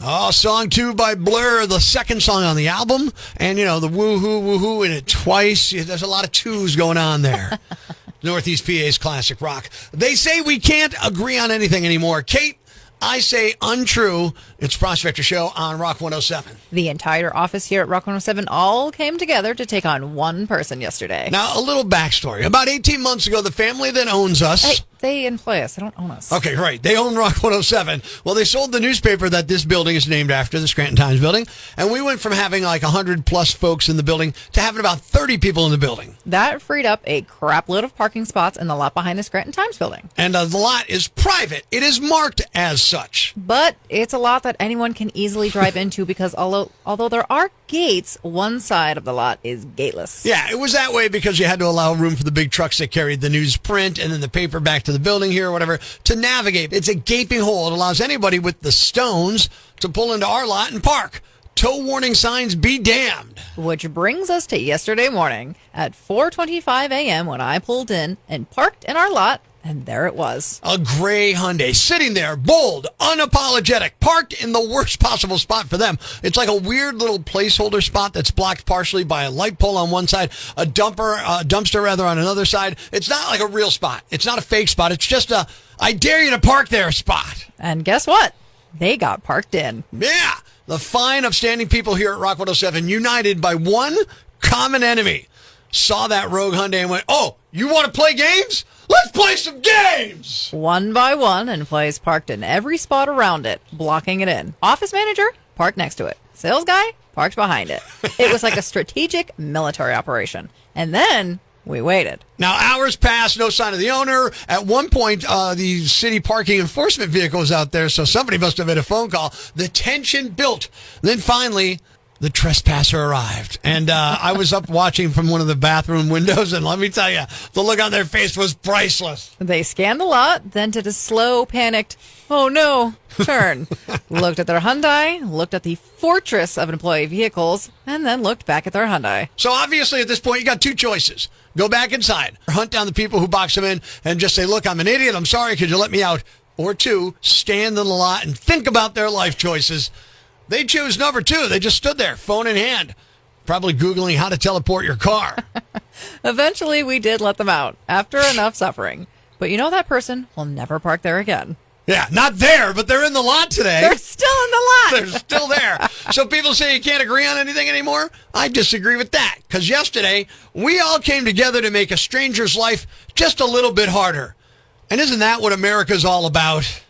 Oh, song 2 by Blur, the second song on the album. And, you know, the woohoo in it twice. There's a lot of twos going on there. Northeast PA's classic rock. They say we can't agree on anything anymore. Kate, I say untrue. It's Prospector Show on Rock 107. The entire office here at Rock 107 all came together to take on one person yesterday. Now, a little backstory. About 18 months ago, the family that owns us... Hey, they employ us. They don't own us. Okay, right. They own Rock 107. Well, they sold the newspaper that this building is named after, the Scranton Times building, and we went from having like 100-plus folks in the building to having about 30 people in the building. That freed up a crap load of parking spots in the lot behind the Scranton Times building. And the lot is private. It is marked as such. But it's a lot that anyone can easily drive into because although there are gates, one side of the lot is gateless. Yeah, it was that way because you had to allow room for the big trucks that carried the newsprint and then the paper back to the building here or whatever to navigate. It's a gaping hole. It allows anybody with the stones to pull into our lot and park. Tow warning signs be damned. Which brings us to yesterday morning at 4:25 a.m. when I pulled in and parked in our lot. And there it was. A gray Hyundai sitting there, bold, unapologetic, parked in the worst possible spot for them. It's like a weird little placeholder spot that's blocked partially by a light pole on one side, a dumpster on another side. It's not like a real spot. It's not a fake spot. It's just a, I dare you to park there spot. And guess what? They got parked in. Yeah. The fine upstanding people here at Rock 107, united by one common enemy, saw that rogue Hyundai and went, oh, you want to play games? Let's play some games! One by one, employees parked in every spot around it, blocking it in. Office manager parked next to it. Sales guy parked behind it. It was like a strategic military operation. And then we waited. Now, hours passed, no sign of the owner. At one point, the city parking enforcement vehicle was out there, so somebody must have made a phone call. The tension built. Then finally, the trespasser arrived. And I was up watching from one of the bathroom windows, and let me tell you, the look on their face was priceless. They scanned the lot, then did a slow, panicked, oh no, turn. Looked at their Hyundai, looked at the fortress of employee vehicles, and then looked back at their Hyundai. So obviously at this point, you got two choices. Go back inside, hunt down the people who box them in, and just say, look, I'm an idiot, I'm sorry, could you let me out? Or two, stand in the lot and think about their life choices. They chose number two. They just stood there, phone in hand, probably Googling how to teleport your car. Eventually, we did let them out after enough suffering. But you know that person will never park there again. Yeah, not there, but they're in the lot today. They're still in the lot. They're still there. So people say you can't agree on anything anymore? I disagree with that. Because yesterday, we all came together to make a stranger's life just a little bit harder. And isn't that what America's all about?